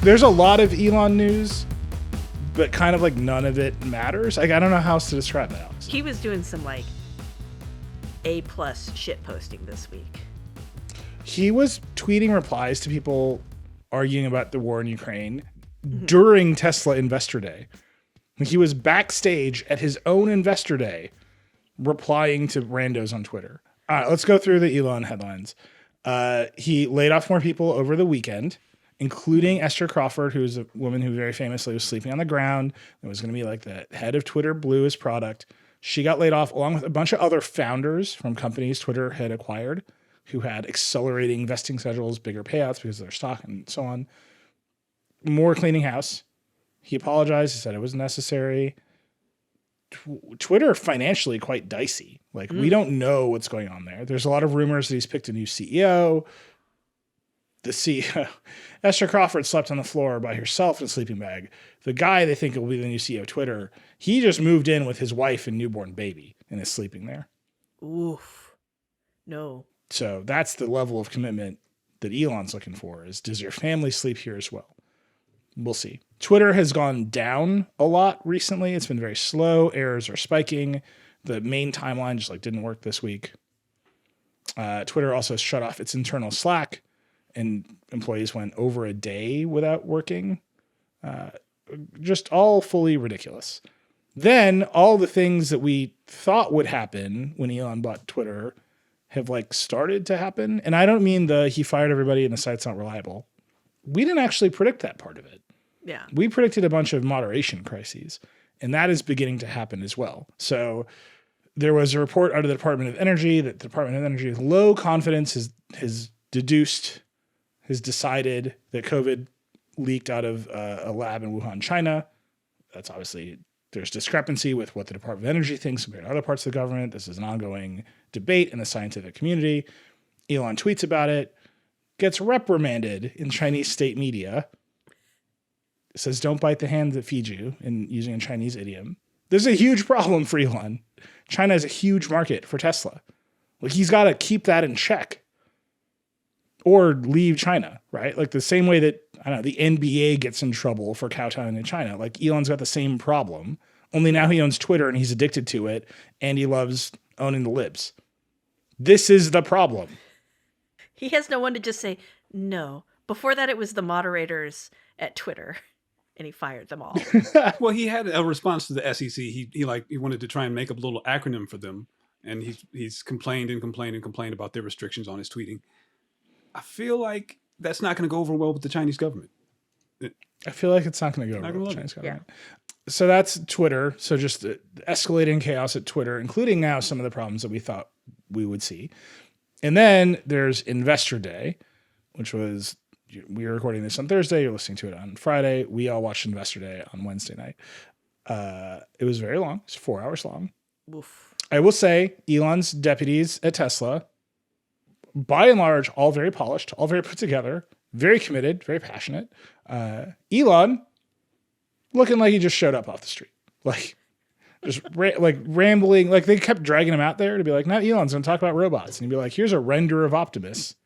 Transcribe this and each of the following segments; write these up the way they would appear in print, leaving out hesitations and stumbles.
There's a lot of Elon news, but kind of like none of it matters. Like, I don't know how else to describe that, Alex. He was doing some like A+ shit posting this week. He was tweeting replies to people arguing about the war in Ukraine during Tesla Investor Day. He was backstage at his own Investor Day replying to randos on Twitter. All right, let's go through the Elon headlines. He laid off more people over the weekend, including Esther Crawford, who is a woman who very famously was sleeping on the ground. It was going to be like the head of Twitter blew his product. She got laid off along with a bunch of other founders from companies Twitter had acquired who had accelerating vesting schedules, bigger payouts because of their stock and so on. More cleaning house. He apologized. He said it was necessary. Twitter financially quite dicey. Like, we don't know what's going on there. There's a lot of rumors that he's picked a new CEO. The CEO, Esther Crawford, slept on the floor by herself in a sleeping bag. The guy they think will be the new CEO of Twitter, he just moved in with his wife and newborn baby and is sleeping there. Oof. No. So that's the level of commitment that Elon's looking for, is does your family sleep here as well? We'll see. Twitter has gone down a lot recently. It's been very slow. Errors are spiking. The main timeline just didn't work this week. Twitter also shut off its internal Slack, and employees went over a day without working. Just all fully ridiculous. Then all the things that we thought would happen when Elon bought Twitter have started to happen. And I don't mean he fired everybody and the site's not reliable. We didn't actually predict that part of it. Yeah. We predicted a bunch of moderation crises, and that is beginning to happen as well. So there was a report out of the Department of Energy that the Department of Energy with low confidence has decided that COVID leaked out of a lab in Wuhan, China. That's obviously, there's discrepancy with what the Department of Energy thinks compared to other parts of the government. This is an ongoing debate in the scientific community. Elon tweets about it, gets reprimanded in Chinese state media. It says, don't bite the hand that feeds you, in using a Chinese idiom. There's a huge problem for Elon. China is a huge market for Tesla. He's got to keep that in check or leave China, right? The same way that, the NBA gets in trouble for kowtowing in China. Elon's got the same problem, only now he owns Twitter and he's addicted to it and he loves owning the libs. This is the problem. He has no one to just say, no. Before that, it was the moderators at Twitter, and he fired them all. Well, he had a response to the SEC. He wanted to try and make up a little acronym for them, and he's complained about their restrictions on his tweeting. I feel like that's not going to go over well with the Chinese government. I feel like it's not going to go over with the Chinese government. Yeah. So that's Twitter. So just escalating chaos at Twitter, including now some of the problems that we thought we would see. And then there's Investor Day, which was, we are recording this on Thursday. You're listening to it on Friday. We all watched Investor Day on Wednesday night. It was very long. It's 4 hours long. Oof. I will say Elon's deputies at Tesla, by and large, all very polished, all very put together, very committed, very passionate. Elon looking like he just showed up off the street. Just rambling. They kept dragging him out there to be like, now Elon's going to talk about robots. And he'd be like, here's a render of Optimus.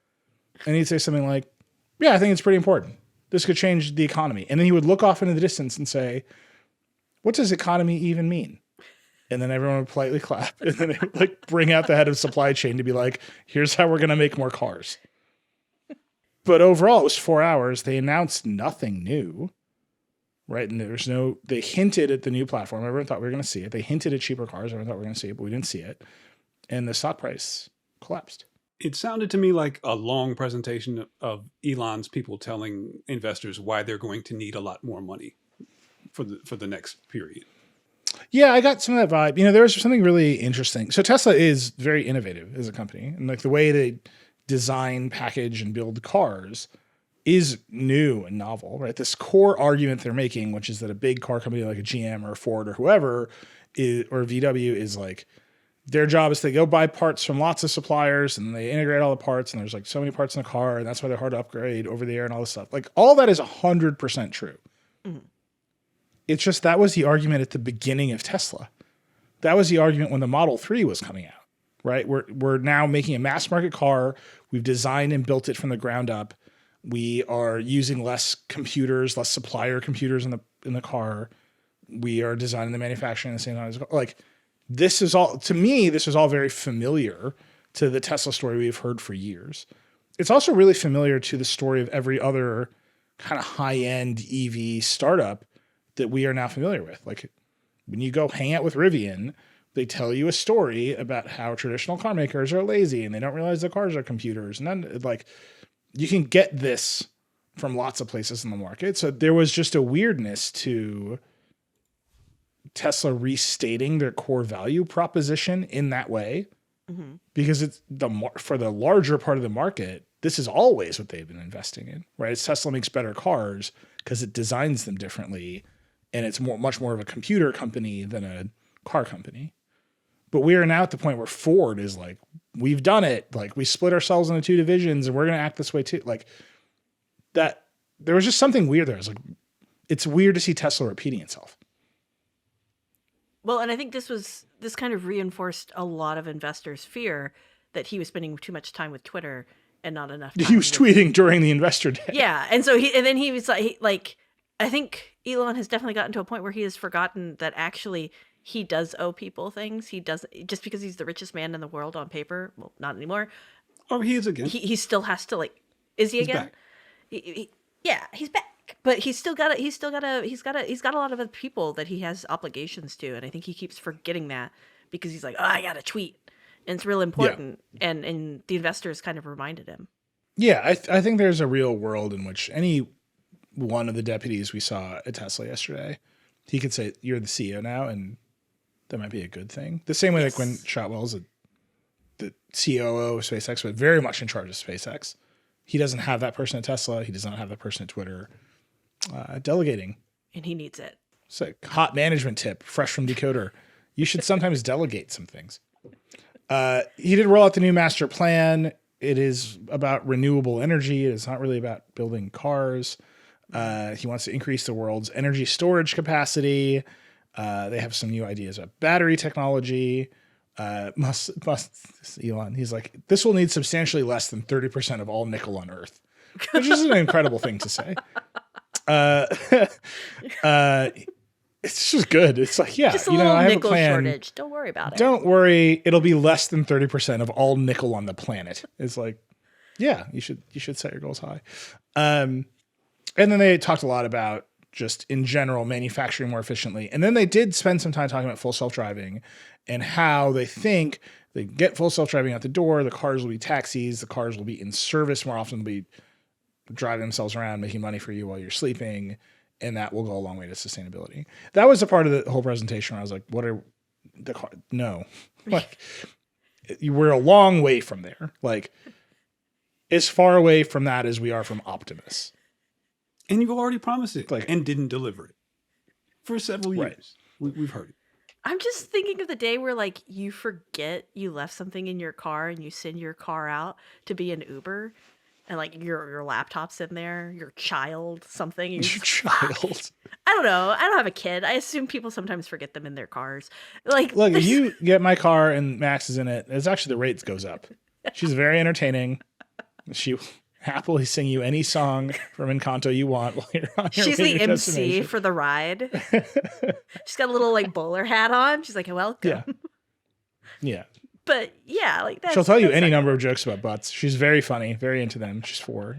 And he'd say something like, yeah, I think it's pretty important. This could change the economy. And then he would look off into the distance and say, what does economy even mean? And then everyone would politely clap. And then they would bring out the head of supply chain to be like, here's how we're going to make more cars. But overall, it was 4 hours. They announced nothing new, right? And they hinted at the new platform. Everyone thought we were going to see it. They hinted at cheaper cars. Everyone thought we were going to see it, but we didn't see it. And the stock price collapsed. It sounded to me like a long presentation of Elon's people telling investors why they're going to need a lot more money for the next period. Yeah, I got some of that vibe. There was something really interesting. So Tesla is very innovative as a company, and the way they design, package, and build cars is new and novel, right? This core argument they're making, which is that a big car company like a GM or a Ford or whoever or VW is their job is to go buy parts from lots of suppliers and they integrate all the parts, and there's so many parts in the car, and that's why they're hard to upgrade over the air and all this stuff. All that is 100% true. Mm-hmm. It's just that was the argument at the beginning of Tesla. That was the argument when the Model 3 was coming out, right? We're now making a mass market car. We've designed and built it from the ground up. We are using less computers, less supplier computers in the car. We are designing the manufacturing at the same time as like this is all to me. This is all very familiar to the Tesla story we've heard for years. It's also really familiar to the story of every other kind of high-end EV startup that we are now familiar with. Like when you go hang out with Rivian, they tell you a story about how traditional car makers are lazy and they don't realize the cars are computers. And then like you can get this from lots of places in the market. So there was just a weirdness to Tesla restating their core value proposition in that way, because it's for the larger part of the market, this is always what they've been investing in, right? It's Tesla makes better cars because it designs them differently, and it's much more of a computer company than a car company. But we are now at the point where Ford is like, we've done it. Like we split ourselves into two divisions and we're going to act this way too. Like that, there was just something weird there. It's like, it's weird to see Tesla repeating itself. Well, and I think this kind of reinforced a lot of investors' fear that he was spending too much time with Twitter and not enough time. He was tweeting during the investor day. Yeah. And so then he was like, I think Elon has definitely gotten to a point where he has forgotten that actually he does owe people things. He does, just because he's the richest man in the world on paper. Well, not anymore. Oh, he is again. He still has to is he He's again? back. Yeah, he's back. But he's got a lot of other people that he has obligations to. And I think he keeps forgetting that because he's like, oh, I got to tweet. And it's real important. Yeah. And the investors kind of reminded him. Yeah, I think there's a real world in which any one of the deputies we saw at Tesla yesterday, he could say, you're the CEO now, and that might be a good thing. The same way like when Shotwell's the COO of SpaceX, but very much in charge of SpaceX. He doesn't have that person at Tesla. He does not have that person at Twitter. Delegating. And he needs it. It's a hot management tip, fresh from Decoder. You should sometimes delegate some things. He did roll out the new master plan. It is about renewable energy. It is not really about building cars. He wants to increase the world's energy storage capacity. They have some new ideas about battery technology. Elon, he's like, this will need substantially less than 30% of all nickel on Earth, which is an incredible thing to say. It's just good. It's like, yeah, just a little I have nickel a plan. Shortage. Don't worry about it. Don't worry. It'll be less than 30% of all nickel on the planet. It's like, yeah, you should set your goals high. And then they talked a lot about just in general manufacturing more efficiently. And then they did spend some time talking about full self-driving and how they think they get full self-driving out the door. The cars will be taxis. The cars will be in service more often. They'll be driving themselves around, making money for you while you're sleeping. And that will go a long way to sustainability. That was a part of the whole presentation where I was like, what are the car? No, like we're a long way from there. Like as far away from that as we are from Optimus. And you've already promised it Like- and didn't deliver it for several Right. years. We've heard it. I'm just thinking of the day where like you forget you left something in your car and you send your car out to be an Uber. And like your laptop's in there, your child, something. Your child. I don't know. I don't have a kid. I assume people sometimes forget them in their cars. Like, Look, if you get my car and Max is in it, it's actually the rates goes up. She's very entertaining. She happily sing you any song from Encanto you want while you're on your she's way to the your MC destination. for the ride. She's got a little like bowler hat on. She's like, welcome. Yeah. Yeah. But yeah, like that. She'll tell you any number of jokes about butts. She's very funny, very into them. She's 4.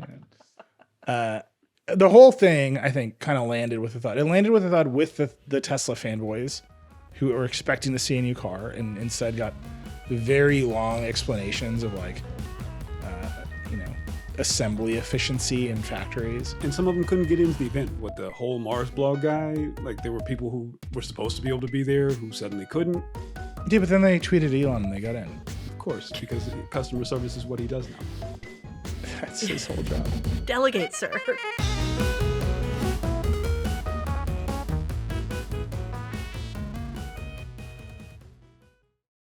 The whole thing, I think, kind of landed with a thought. It landed with a thought with the Tesla fanboys who were expecting to see a new car and instead got very long explanations of like, assembly efficiency in factories. And some of them couldn't get into the event. What, the whole Mars blog guy? Like there were people who were supposed to be able to be there who suddenly couldn't. Yeah, but then they tweeted Elon and they got in. Of course, because customer service is what he does now. That's his whole job. Delegate, sir.